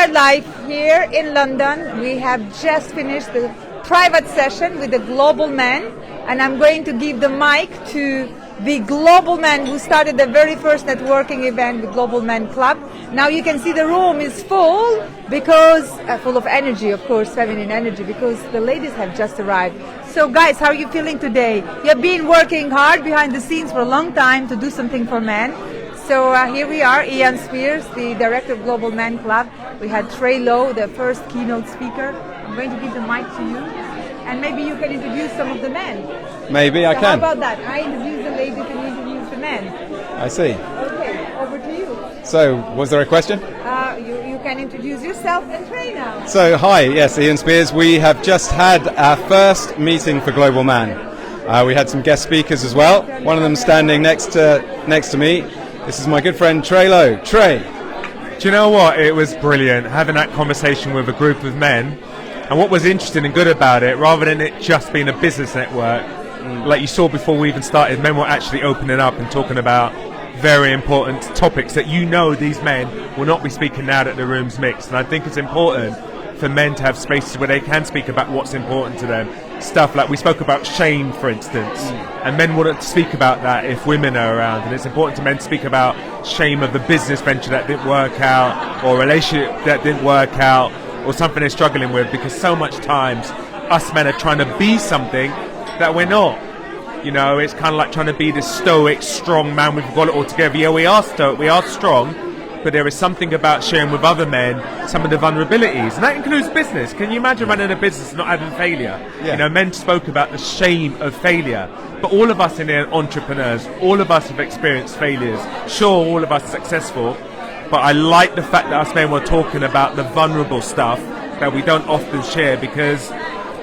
are live here in London. We have just finished the private session with the global man, and I'm going to give the mic to the global man who started the very first networking event with Global Men Club. Now you can see the room is full because full of energy, of course, feminine energy, because the ladies have just arrived. So guys, how are you feeling today? You've been working hard behind the scenes for a long time to do something for men. So here we are, Ian Spears, the director of Global Men Club. We had Trey L, the first keynote speaker. I'm going to give the mic to you, and maybe you can introduce some of the men. Maybe I can. How about that? I introduce the ladies and you introduce the men. I see. Okay, over to you. So, was there a question? You can introduce yourself and Trey now. So, hi, yes, Ian Spears. We have just had our first meeting for Global Man. We had some guest speakers as well. One of them standing next to me. This is my good friend Trey L. Trey. Do you know what? It was brilliant having that conversation with a group of men. And what was interesting and good about it, rather than it just being a business network, like you saw before we even started, men were actually opening up and talking about very important topics that these men will not be speaking now that the room's mixed. And I think it's important for men to have spaces where they can speak about what's important to them. Stuff like we spoke about shame, for instance, and men wouldn't speak about that if women are around. And it's important to men to speak about shame of the business venture that didn't work out, or a relationship that didn't work out, or something they're struggling with, because so much times us men are trying to be something that we're not. You know, it's kind of like trying to be this stoic, strong man, we've got it all together. Yeah, we are stoic, we are strong, but there is something about sharing with other men some of the vulnerabilities, and that includes business. Can you imagine running a business and not having failure? Yeah. You know, men spoke about the shame of failure, but all of us in here are entrepreneurs, all of us have experienced failures. Sure, all of us are successful, but I like the fact that us men were talking about the vulnerable stuff that we don't often share, because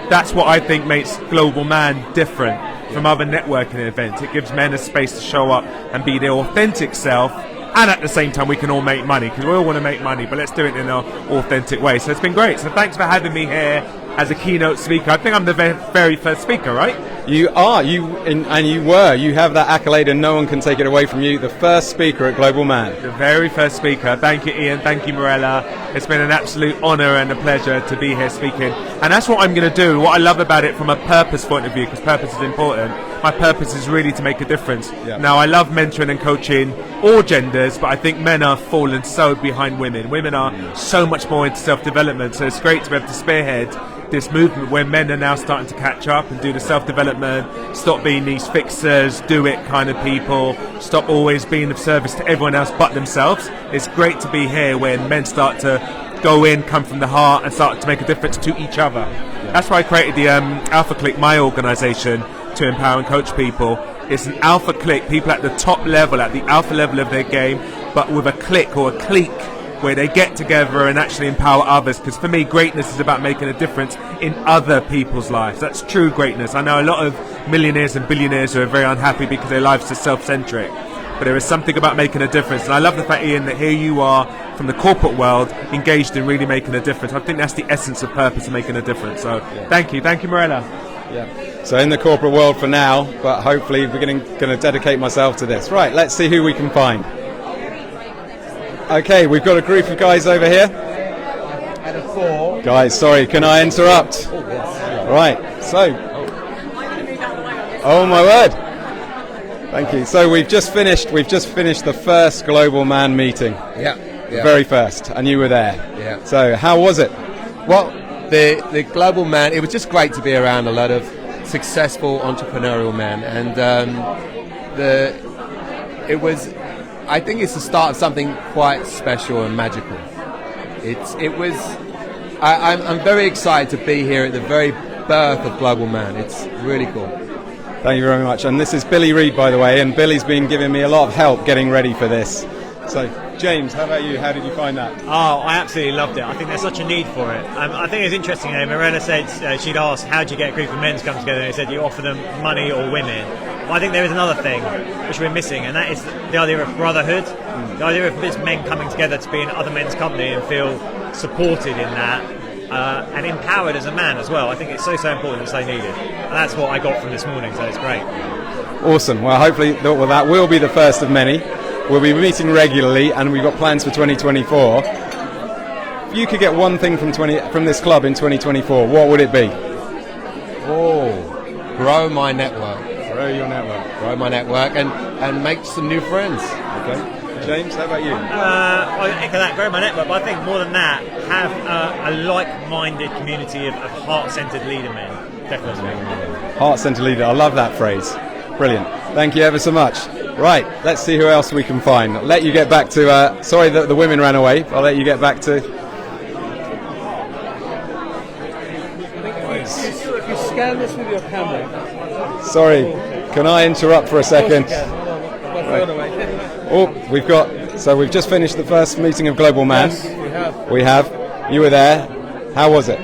that's what I think makes Global Man different from other networking events. It gives men a space to show up and be their authentic self, and at the same time we can all make money, because we all want to make money, but let's do it in an authentic way. So it's been great. So thanks for having me here as a keynote speaker. I think I'm the very first speaker, right? You are, you have that accolade and no one can take it away from you, the first speaker at Global Man. The very first speaker. Thank you, Ian. Thank you, Morella. It's been an absolute honour and a pleasure to be here speaking. And that's what I'm going to do. What I love about it from a purpose point of view, because purpose is important, my purpose is really to make a difference. Yeah. Now, I love mentoring and coaching all genders, but I think men are fallen so behind women. Women are so much more into self-development, so it's great to be able to spearhead this movement where men are now starting to catch up and do the self-development, stop being these fixers, do it kind of people, stop always being of service to everyone else but themselves. It's great to be here when men start to go in, come from the heart, and start to make a difference to each other. That's why I created the Alpha Click, my organisation, to empower and coach people. It's an alpha click, people at the top level, at the alpha level of their game, but with a click or a clique, where they get together and actually empower others. Because for me, greatness is about making a difference in other people's lives. That's true greatness. I know a lot of millionaires and billionaires who are very unhappy because their lives are self-centric, but there is something about making a difference. And I love the fact, Ian, that here you are from the corporate world, engaged in really making a difference. I think that's the essence of purpose, and making a difference. So thank you Morella. Yeah. So in the corporate world for now, but hopefully we're going to dedicate myself to this. Right, let's see who we can find. Okay, we've got a group of guys over here. And a 4. Guys, sorry, can I interrupt? Oh, yes. Right, so. Oh my word. Thank you. So we've just finished the first Global Man meeting. Yeah. The very first, and you were there. Yeah. So how was it? Well, the Global Man, it was just great to be around a lot of successful entrepreneurial men, and I think it's the start of something quite special and magical. I'm very excited to be here at the very birth of Global Man. It's really cool. Thank you very much. And this is Billy Reed, by the way, and Billy's been giving me a lot of help getting ready for this. So, James, how about you? How did you find that? Oh, I absolutely loved it. I think there's such a need for it. I think it's interesting. Morella said she'd asked, how do you get a group of men to come together? And they said you offer them money or women. Well, I think there is another thing which we're missing, and that is the idea of brotherhood. The idea of this men coming together to be in other men's company and feel supported in that, and empowered as a man as well. I think it's so important and so needed. And that's what I got from this morning, so it's great. Awesome. Well, hopefully that will be the first of many. We'll be meeting regularly, and we've got plans for 2024. If you could get one thing from this club in 2024, what would it be? Grow my network. Grow your network. Grow my network and make some new friends. Okay. James, how about you? I echo that, grow my network, but I think more than that, have a like-minded community of heart-centered leader men. Definitely. Heart-centered leader. I love that phrase. Brilliant. Thank you ever so much. Right, let's see who else we can find. I'll let you get back to... sorry that the women ran away. I'll let you get back to... If you scan this with your camera. Sorry, can I interrupt for a second? Right. Oh, we've just finished the first meeting of Global Man. Yes, we have. We have. You were there. How was it?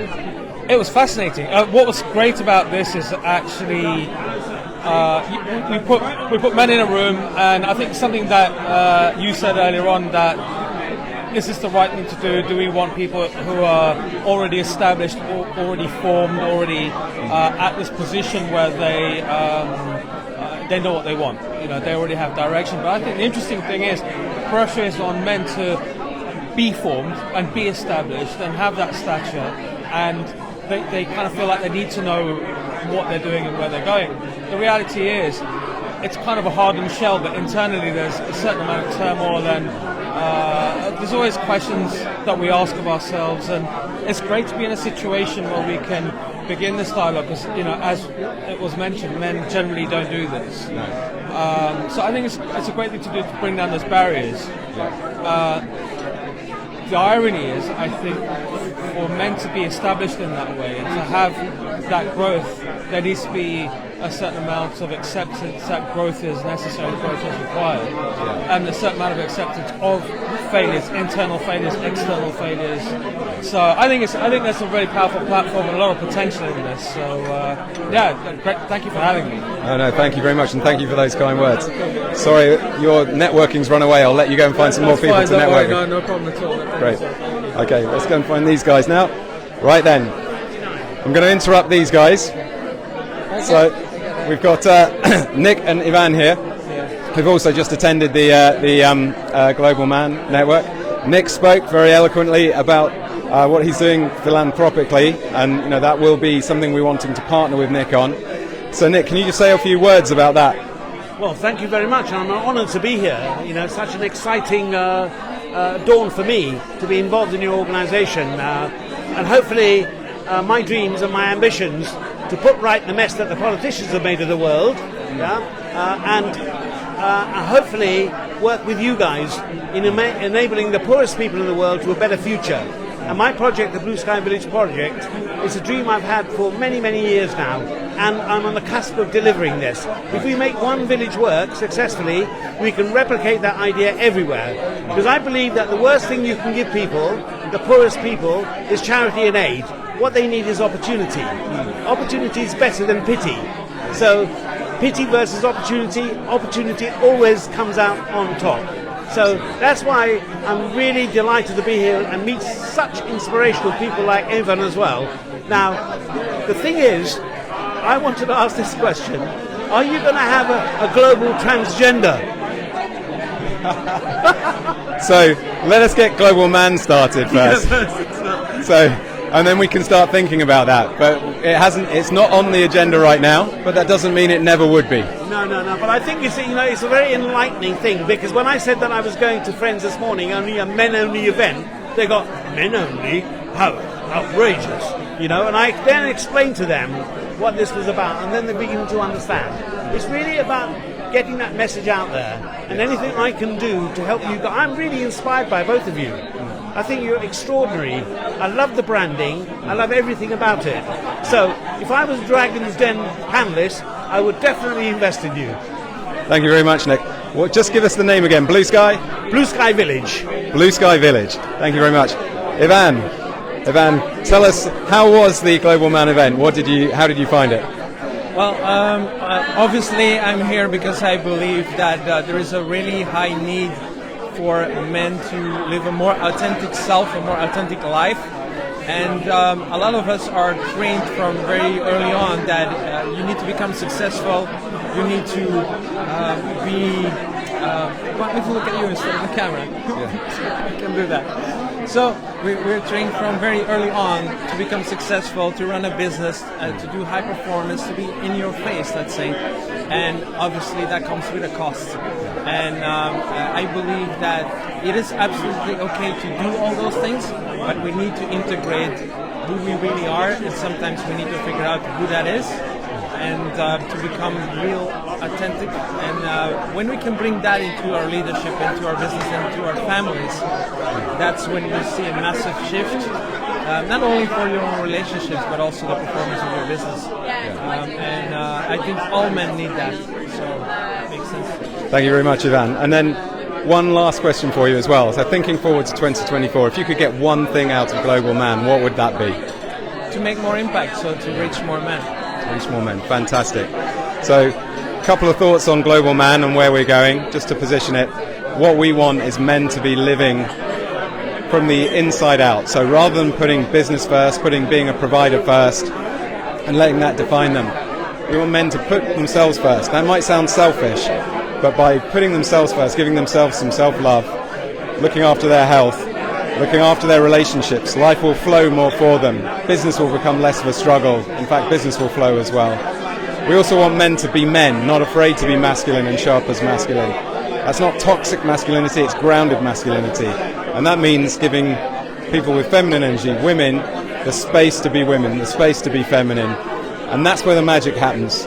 It was fascinating. What was great about this is actually we put men in a room, and I think something that you said earlier on, that is this the right thing to do? Do we want people who are already established, already formed, already at this position where they know what they want? You know, they already have direction. But I think the interesting thing is, the pressure is on men to be formed and be established and have that stature, and they kind of feel like they need to know what they're doing and where they're going. The reality is, it's kind of a hardened shell, but internally there's a certain amount of turmoil, and there's always questions that we ask of ourselves, and it's great to be in a situation where we can begin this dialogue, because, you know, as it was mentioned, men generally don't do this. So I think it's a great thing to do, to bring down those barriers. The irony is, I think, for men to be established in that way and to have that growth, there needs to be a certain amount of acceptance that growth is necessary, growth is required, and a certain amount of acceptance of failures, internal failures, external failures. So I think that's a really powerful platform and a lot of potential in this. So great, thank you for having me. No, thank you very much, and thank you for those kind words. Sorry, your networking's run away. I'll let you go and find some more people to network with. No problem at all. Great. Okay, let's go and find these guys now. Right then, I'm going to interrupt these guys. So we've got Nick and Ivan here, who've also just attended the Global Man Network. Nick spoke very eloquently about what he's doing philanthropically, and you know that will be something we want him to partner with Nick on. So Nick, can you just say a few words about that? Well, thank you very much. I'm honoured to be here. You know, such an exciting dawn for me to be involved in your organisation, and hopefully my dreams and my ambitions to put right the mess that the politicians have made of the world, and hopefully work with you guys in enabling the poorest people in the world to a better future. And my project, the Blue Sky Village project, is a dream I've had for many, many years now, and I'm on the cusp of delivering this. If we make one village work successfully, we can replicate that idea everywhere. Because I believe that the worst thing you can give people, the poorest people, is charity and aid. What they need is opportunity. Opportunity is better than pity. So pity versus opportunity always comes out on top. So that's why I'm really delighted to be here and meet such inspirational people like Evan as well. Now, the thing is, I wanted to ask this question. Are you going to have a global transgender? So let us get Global Man started first. And then we can start thinking about that. But it's not on the agenda right now, but that doesn't mean it never would be. No. But I think it's a very enlightening thing, because when I said that I was going to Friends this morning, only a men-only event, they got, men only? How outrageous. You know, and I then explained to them what this was about, and then they begin to understand. It's really about getting that message out there, and anything I can do to help you. I'm really inspired by both of you. I think you're extraordinary. I love the branding. I love everything about it. So if I was Dragon's Den panelist, I would definitely invest in you. Thank you very much, Nick. Well, just give us the name again. Blue Sky? Blue Sky Village. Blue Sky Village. Thank you very much. Ivan, tell us, how was the Global Man event? How did you find it? Well, obviously I'm here because I believe that there is a really high need for men to live a more authentic self, a more authentic life. And a lot of us are trained from very early on that you need to become successful, you need to want me to look at you instead of the camera. Yeah. I can do that. So we're trained from very early on to become successful, to run a business, to do high performance, to be in your face, let's say. And obviously that comes with a cost. And I believe that it is absolutely okay to do all those things, but we need to integrate who we really are, and sometimes we need to figure out who that is, and to become real, authentic. And when we can bring that into our leadership, into our business, into our families, that's when you see a massive shift, not only for your own relationships, but also the performance of your business. And I think all men need that, so it makes sense. Thank you very much, Ivan. And then one last question for you as well. So thinking forward to 2024, if you could get one thing out of Global Man, what would that be? To make more impact, so to reach more men. Reach more men, fantastic. So a couple of thoughts on Global Man and where we're going, just to position it. What we want is men to be living from the inside out. So rather than putting business first, putting being a provider first and letting that define them, we want men to put themselves first. That might sound selfish, but by putting themselves first, giving themselves some self-love, looking after their health, looking after their relationships, life will flow more for them. Business will become less of a struggle. In fact, business will flow as well. We also want men to be men, not afraid to be masculine and show up as masculine. That's not toxic masculinity, it's grounded masculinity. And that means giving people with feminine energy, women, the space to be women, the space to be feminine. And that's where the magic happens.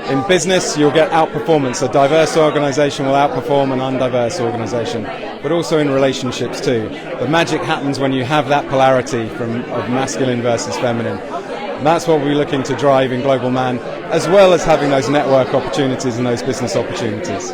In business, you'll get outperformance. A diverse organization will outperform an undiverse organization, but also in relationships too. The magic happens when you have that polarity of masculine versus feminine. And that's what we're looking to drive in Global Man, as well as having those network opportunities and those business opportunities.